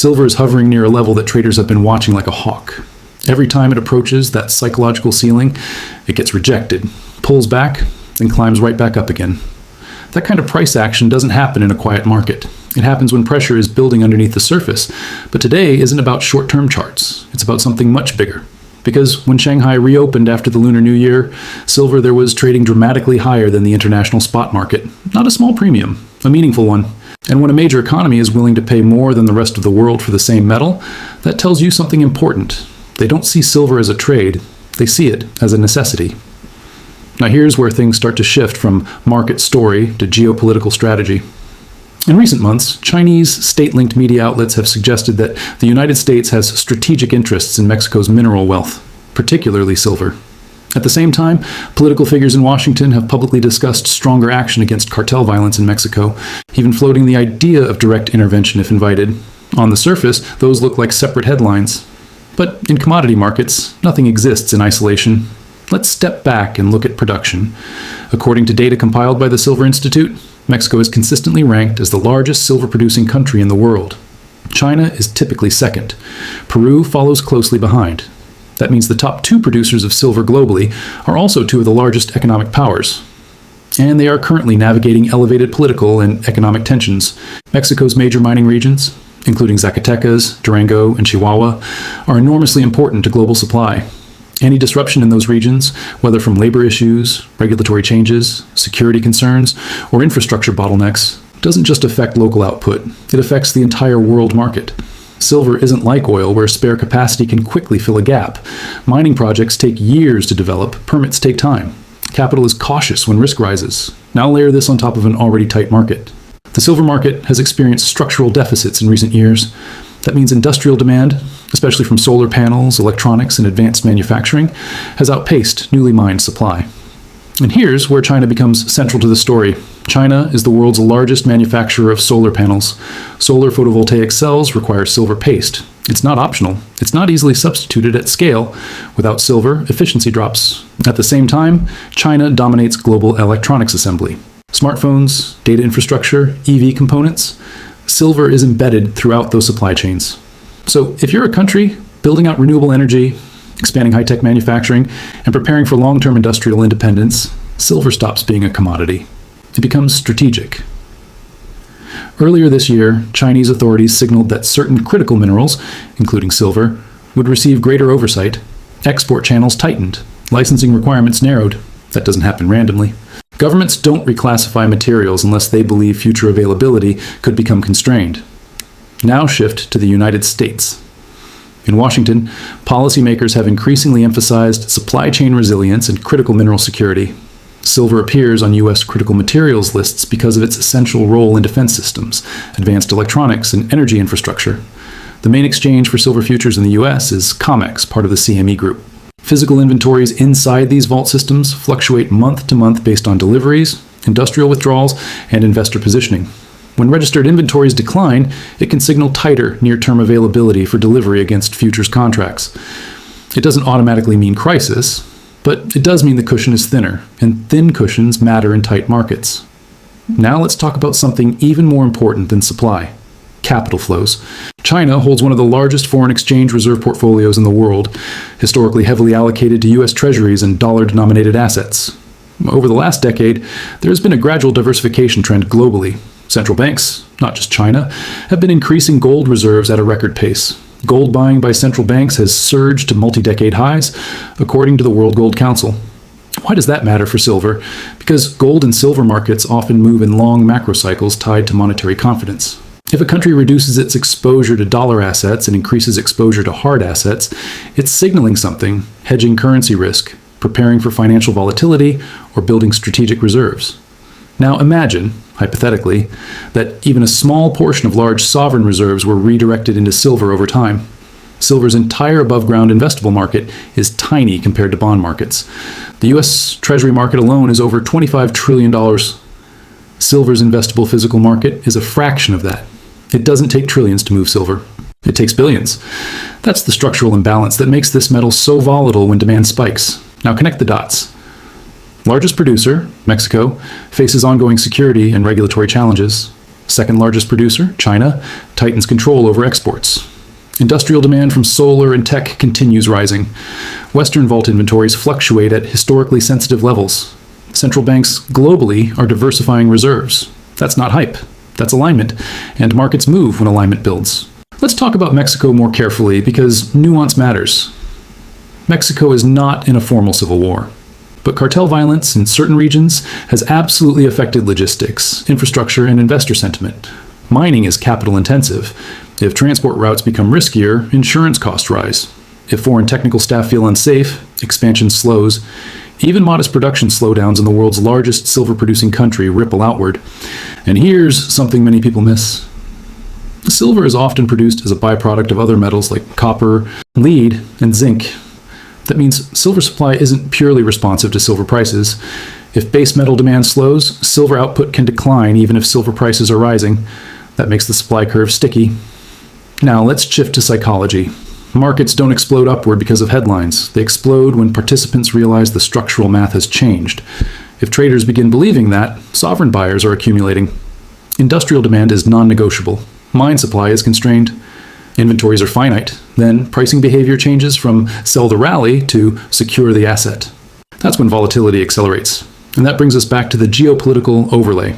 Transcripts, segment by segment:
Silver is hovering near a level that traders have been watching like a hawk. Every time it approaches that psychological ceiling, it gets rejected, pulls back, and climbs right back up again. That kind of price action doesn't happen in a quiet market. It happens when pressure is building underneath the surface. But today isn't about short-term charts. It's about something much bigger. Because when Shanghai reopened after the Lunar New Year, silver there was trading dramatically higher than the international spot market. Not a small premium, a meaningful one. And when a major economy is willing to pay more than the rest of the world for the same metal, that tells you something important. They don't see silver as a trade. They see it as a necessity. Now here's where things start to shift from market story to geopolitical strategy. In recent months, Chinese state-linked media outlets have suggested that the United States has strategic interests in Mexico's mineral wealth, particularly silver. At the same time, political figures in Washington have publicly discussed stronger action against cartel violence in Mexico, even floating the idea of direct intervention if invited. On the surface, those look like separate headlines. But in commodity markets, nothing exists in isolation. Let's step back and look at production. According to data compiled by the Silver Institute, Mexico is consistently ranked as the largest silver-producing country in the world. China is typically second. Peru follows closely behind. That means the top two producers of silver globally are also two of the largest economic powers. And they are currently navigating elevated political and economic tensions. Mexico's major mining regions, including Zacatecas, Durango, and Chihuahua, are enormously important to global supply. Any disruption in those regions, whether from labor issues, regulatory changes, security concerns, or infrastructure bottlenecks, doesn't just affect local output, it affects the entire world market. Silver isn't like oil, where spare capacity can quickly fill a gap. Mining projects take years to develop, permits take time. Capital is cautious when risk rises. Now layer this on top of an already tight market. The silver market has experienced structural deficits in recent years. That means industrial demand, especially from solar panels, electronics, and advanced manufacturing, has outpaced newly mined supply. And here's where China becomes central to the story. China is the world's largest manufacturer of solar panels. Solar photovoltaic cells require silver paste. It's not optional. It's not easily substituted at scale. Without silver, efficiency drops. At the same time, China dominates global electronics assembly. Smartphones, data infrastructure, EV components. Silver is embedded throughout those supply chains. So if you're a country building out renewable energy, expanding high-tech manufacturing, and preparing for long-term industrial independence, silver stops being a commodity. It becomes strategic. Earlier this year, Chinese authorities signaled that certain critical minerals, including silver, would receive greater oversight. Export channels tightened. Licensing requirements narrowed. That doesn't happen randomly. Governments don't reclassify materials unless they believe future availability could become constrained. Now shift to the United States. In Washington, policymakers have increasingly emphasized supply chain resilience and critical mineral security. Silver appears on U.S. critical materials lists because of its essential role in defense systems, advanced electronics, and energy infrastructure. The main exchange for silver futures in the U.S. is COMEX, part of the CME Group. Physical inventories inside these vault systems fluctuate month to month based on deliveries, industrial withdrawals, and investor positioning. When registered inventories decline, it can signal tighter near-term availability for delivery against futures contracts. It doesn't automatically mean crisis, but it does mean the cushion is thinner, and thin cushions matter in tight markets. Now let's talk about something even more important than supply: capital flows. China holds one of the largest foreign exchange reserve portfolios in the world, historically heavily allocated to U.S. treasuries and dollar-denominated assets. Over the last decade, there has been a gradual diversification trend globally. Central banks, not just China, have been increasing gold reserves at a record pace. Gold buying by central banks has surged to multi-decade highs, according to the World Gold Council. Why does that matter for silver? Because gold and silver markets often move in long macro cycles tied to monetary confidence. If a country reduces its exposure to dollar assets and increases exposure to hard assets, it's signaling something: hedging currency risk, preparing for financial volatility, or building strategic reserves. Now imagine, hypothetically, that even a small portion of large sovereign reserves were redirected into silver over time. Silver's entire above-ground investable market is tiny compared to bond markets. The U.S. Treasury market alone is over $25 trillion. Silver's investable physical market is a fraction of that. It doesn't take trillions to move silver. It takes billions. That's the structural imbalance that makes this metal so volatile when demand spikes. Now connect the dots. Largest producer, Mexico, faces ongoing security and regulatory challenges. Second largest producer, China, tightens control over exports. Industrial demand from solar and tech continues rising. Western vault inventories fluctuate at historically sensitive levels. Central banks globally are diversifying reserves. That's not hype. That's alignment. And markets move when alignment builds. Let's talk about Mexico more carefully because nuance matters. Mexico is not in a formal civil war. But cartel violence in certain regions has absolutely affected logistics, infrastructure, and investor sentiment. Mining is capital intensive. If transport routes become riskier, insurance costs rise. If foreign technical staff feel unsafe, expansion slows. Even modest production slowdowns in the world's largest silver-producing country ripple outward. And here's something many people miss. Silver is often produced as a byproduct of other metals like copper, lead, and zinc. That means silver supply isn't purely responsive to silver prices. If base metal demand slows, silver output can decline even if silver prices are rising. That makes the supply curve sticky. Now let's shift to psychology. Markets don't explode upward because of headlines. They explode when participants realize the structural math has changed. If traders begin believing that, sovereign buyers are accumulating. Industrial demand is non-negotiable. Mine supply is constrained. Inventories are finite. Then pricing behavior changes from sell the rally to secure the asset. That's when volatility accelerates. And that brings us back to the geopolitical overlay.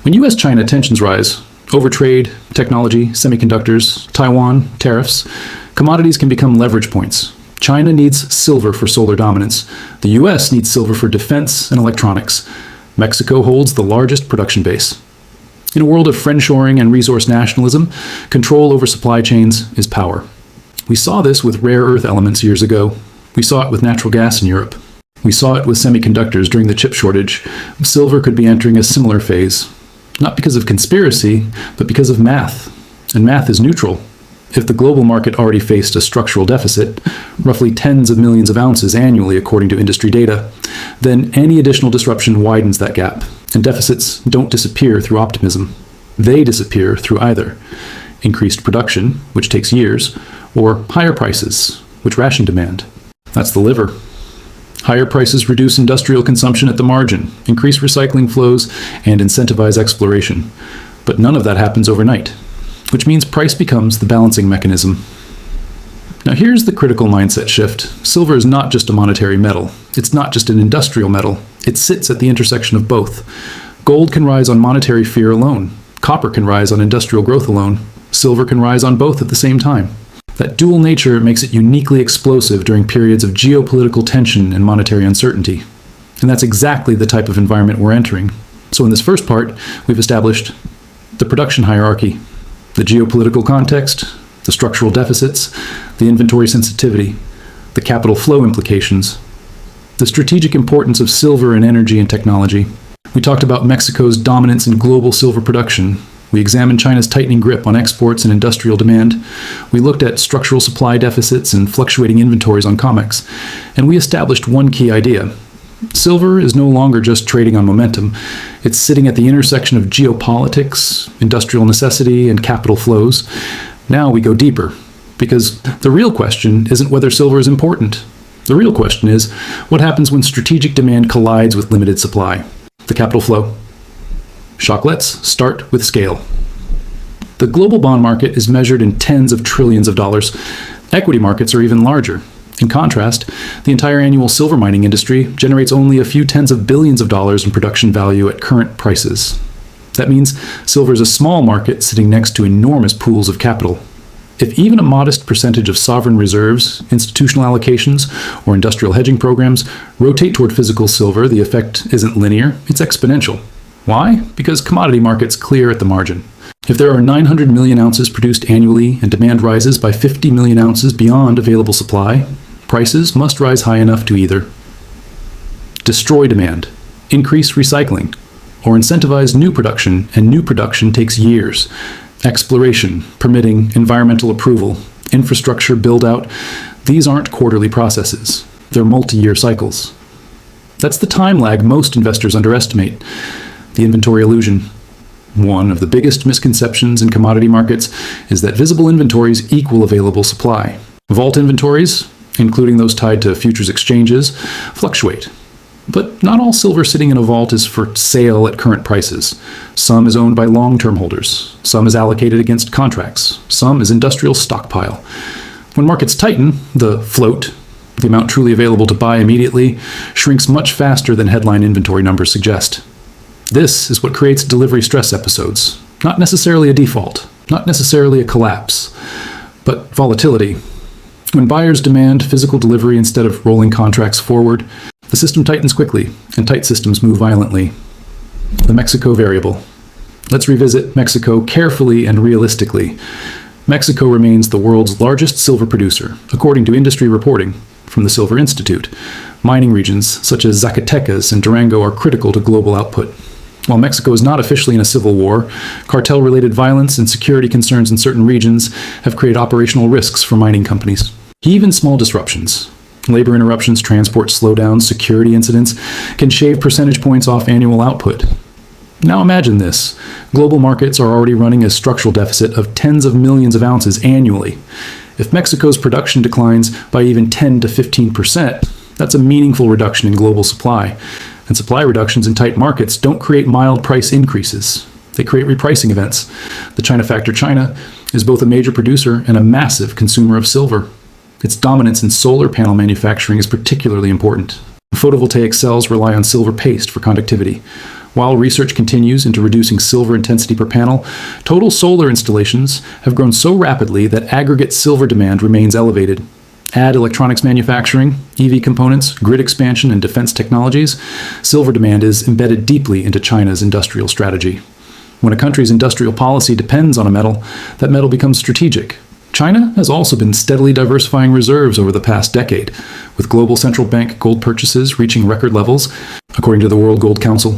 When US-China tensions rise, overtrade, technology, semiconductors, Taiwan, tariffs, commodities can become leverage points. China needs silver for solar dominance. The US needs silver for defense and electronics. Mexico holds the largest production base. In a world of friendshoring and resource nationalism, control over supply chains is power. We saw this with rare earth elements years ago. We saw it with natural gas in Europe. We saw it with semiconductors during the chip shortage. Silver could be entering a similar phase. Not because of conspiracy, but because of math. And math is neutral. If the global market already faced a structural deficit, roughly tens of millions of ounces annually according to industry data, then any additional disruption widens that gap. And deficits don't disappear through optimism. They disappear through either increased production, which takes years, or higher prices, which ration demand. That's the liver. Higher prices reduce industrial consumption at the margin, increase recycling flows, and incentivize exploration. But none of that happens overnight, which means price becomes the balancing mechanism. Now here's the critical mindset shift. Silver is not just a monetary metal. It's not just an industrial metal. It sits at the intersection of both. Gold can rise on monetary fear alone. Copper can rise on industrial growth alone. Silver can rise on both at the same time. That dual nature makes it uniquely explosive during periods of geopolitical tension and monetary uncertainty. And that's exactly the type of environment we're entering. So in this first part, we've established the production hierarchy, the geopolitical context, the structural deficits, the inventory sensitivity, the capital flow implications, the strategic importance of silver in energy and technology. We talked about Mexico's dominance in global silver production. We examined China's tightening grip on exports and industrial demand. We looked at structural supply deficits and fluctuating inventories on COMEX. And we established one key idea. Silver is no longer just trading on momentum. It's sitting at the intersection of geopolitics, industrial necessity, and capital flows. Now we go deeper, because the real question isn't whether silver is important. The real question is, what happens when strategic demand collides with limited supply? The capital flow. Shocklets start with scale. The global bond market is measured in tens of trillions of dollars. Equity markets are even larger. In contrast, the entire annual silver mining industry generates only a few tens of billions of dollars in production value at current prices. That means silver is a small market sitting next to enormous pools of capital. If even a modest percentage of sovereign reserves, institutional allocations, or industrial hedging programs rotate toward physical silver, the effect isn't linear, it's exponential. Why? Because commodity markets clear at the margin. If there are 900 million ounces produced annually and demand rises by 50 million ounces beyond available supply, prices must rise high enough to either destroy demand, increase recycling, or incentivize new production, and new production takes years. Exploration, permitting, environmental approval, infrastructure build-out, these aren't quarterly processes. They're multi-year cycles. That's the time lag most investors underestimate. The inventory illusion. One of the biggest misconceptions in commodity markets is that visible inventories equal available supply. Vault inventories, including those tied to futures exchanges, fluctuate. But not all silver sitting in a vault is for sale at current prices. Some is owned by long-term holders. Some is allocated against contracts. Some is industrial stockpile. When markets tighten, the float, the amount truly available to buy immediately, shrinks much faster than headline inventory numbers suggest. This is what creates delivery stress episodes. Not necessarily a default, not necessarily a collapse, but volatility. When buyers demand physical delivery instead of rolling contracts forward, the system tightens quickly, and tight systems move violently. The Mexico variable. Let's revisit Mexico carefully and realistically. Mexico remains the world's largest silver producer, according to industry reporting from the Silver Institute. Mining regions such as Zacatecas and Durango are critical to global output. While Mexico is not officially in a civil war, cartel-related violence and security concerns in certain regions have created operational risks for mining companies. Even small disruptions, labor interruptions, transport slowdowns, security incidents, can shave percentage points off annual output. Now imagine this. Global markets are already running a structural deficit of tens of millions of ounces annually. If Mexico's production declines by even 10 to 15%, that's a meaningful reduction in global supply. And supply reductions in tight markets don't create mild price increases. They create repricing events. The China factor. China is both a major producer and a massive consumer of silver. Its dominance in solar panel manufacturing is particularly important. Photovoltaic cells rely on silver paste for conductivity. While research continues into reducing silver intensity per panel, total solar installations have grown so rapidly that aggregate silver demand remains elevated. Add electronics manufacturing, EV components, grid expansion, and defense technologies, silver demand is embedded deeply into China's industrial strategy. When a country's industrial policy depends on a metal, that metal becomes strategic. China has also been steadily diversifying reserves over the past decade, with global central bank gold purchases reaching record levels, according to the World Gold Council.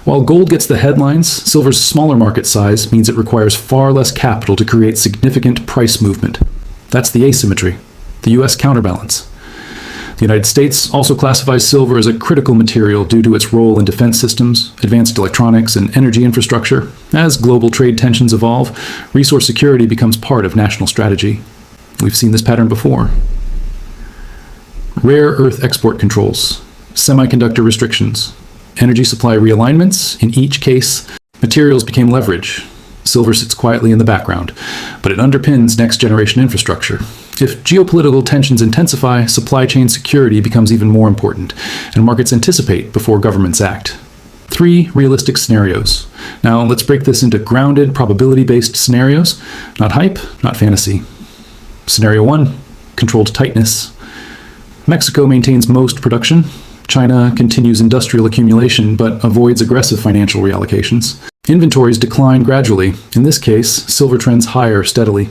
While gold gets the headlines, silver's smaller market size means it requires far less capital to create significant price movement. That's the asymmetry, the U.S. counterbalance. The United States also classifies silver as a critical material due to its role in defense systems, advanced electronics, and energy infrastructure. As global trade tensions evolve, resource security becomes part of national strategy. We've seen this pattern before. Rare earth export controls, semiconductor restrictions, energy supply realignments. In each case, materials became leverage. Silver sits quietly in the background, but it underpins next-generation infrastructure. If geopolitical tensions intensify, supply chain security becomes even more important, and markets anticipate before governments act. 3 realistic scenarios. Now, let's break this into grounded, probability-based scenarios. Not hype, not fantasy. Scenario 1, controlled tightness. Mexico maintains most production. China continues industrial accumulation, but avoids aggressive financial reallocations. Inventories decline gradually. In this case, silver trends higher steadily.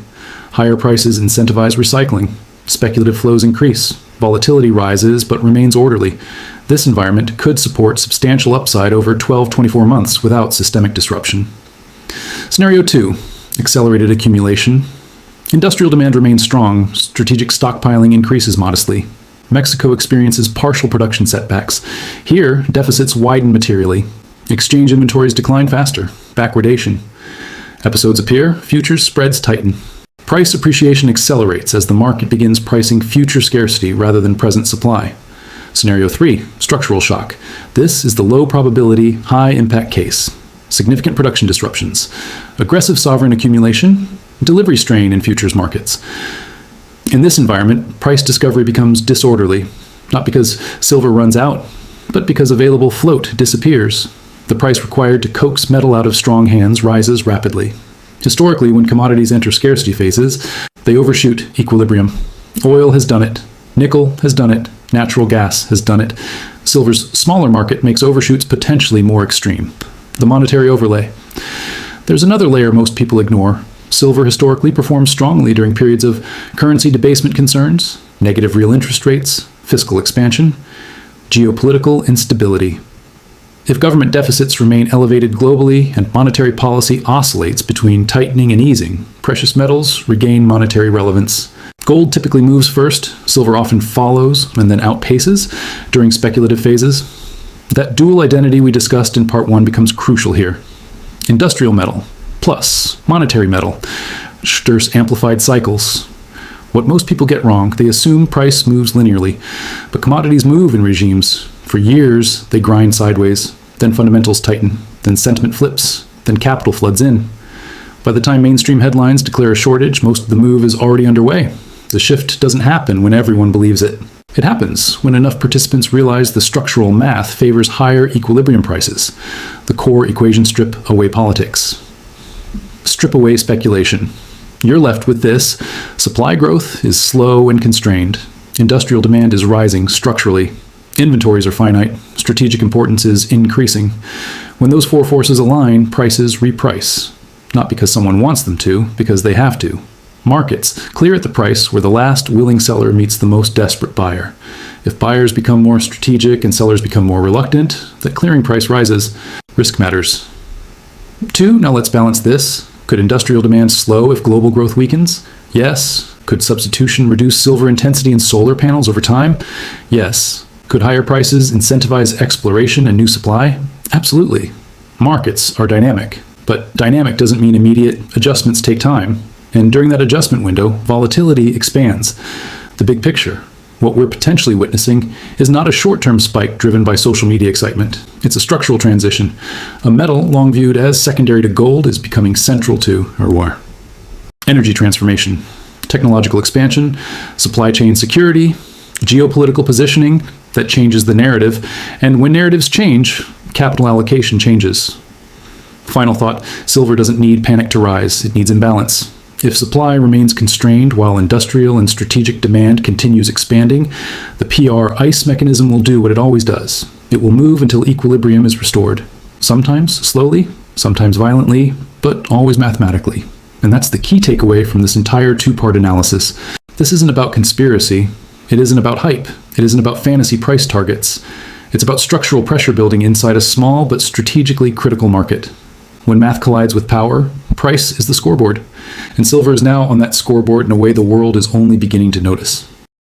Higher prices incentivize recycling. Speculative flows increase. Volatility rises but remains orderly. This environment could support substantial upside over 12-24 months without systemic disruption. Scenario 2, accelerated accumulation. Industrial demand remains strong. Strategic stockpiling increases modestly. Mexico experiences partial production setbacks. Here, deficits widen materially. Exchange inventories decline faster. Backwardation. Episodes appear, futures spreads tighten. Price appreciation accelerates as the market begins pricing future scarcity rather than present supply. Scenario 3, structural shock. This is the low probability, high impact case. Significant production disruptions. Aggressive sovereign accumulation. Delivery strain in futures markets. In this environment, price discovery becomes disorderly, not because silver runs out, but because available float disappears. The price required to coax metal out of strong hands rises rapidly. Historically, when commodities enter scarcity phases, they overshoot equilibrium. Oil has done it. Nickel has done it. Natural gas has done it. Silver's smaller market makes overshoots potentially more extreme. The monetary overlay. There's another layer most people ignore. Silver historically performs strongly during periods of currency debasement concerns, negative real interest rates, fiscal expansion, geopolitical instability. If government deficits remain elevated globally and monetary policy oscillates between tightening and easing, precious metals regain monetary relevance. Gold typically moves first, silver often follows and then outpaces during speculative phases. That dual identity we discussed in part 1 becomes crucial here. Industrial metal plus monetary metal stirs amplified cycles. What most people get wrong, they assume price moves linearly, but commodities move in regimes. For years, they grind sideways, then fundamentals tighten, then sentiment flips, then capital floods in. By the time mainstream headlines declare a shortage, most of the move is already underway. The shift doesn't happen when everyone believes it. It happens when enough participants realize the structural math favors higher equilibrium prices. The core equation strip away politics. Strip away speculation. You're left with this. Supply growth is slow and constrained. Industrial demand is rising structurally. Inventories are finite. Strategic importance is increasing. When those four forces align, prices reprice. Not because someone wants them to, because they have to. Markets clear at the price where the last willing seller meets the most desperate buyer. If buyers become more strategic and sellers become more reluctant, the clearing price rises. Risk matters. 2. Now let's balance this. Could industrial demand slow if global growth weakens? Yes. Could substitution reduce silver intensity in solar panels over time? Yes. Could higher prices incentivize exploration and new supply? Absolutely. Markets are dynamic, but dynamic doesn't mean immediate. Adjustments take time. And during that adjustment window, volatility expands. The big picture, what we're potentially witnessing, is not a short-term spike driven by social media excitement. It's a structural transition. A metal long viewed as secondary to gold is becoming central to, or war. Energy transformation, technological expansion, supply chain security, geopolitical positioning that changes the narrative. And when narratives change, capital allocation changes. Final thought, silver doesn't need panic to rise. It needs imbalance. If supply remains constrained while industrial and strategic demand continues expanding, the PR ICE mechanism will do what it always does. It will move until equilibrium is restored. Sometimes slowly, sometimes violently, but always mathematically. And that's the key takeaway from this entire two-part analysis. This isn't about conspiracy. It isn't about hype. It isn't about fantasy price targets. It's about structural pressure building inside a small but strategically critical market. When math collides with power, price is the scoreboard. And silver is now on that scoreboard in a way the world is only beginning to notice.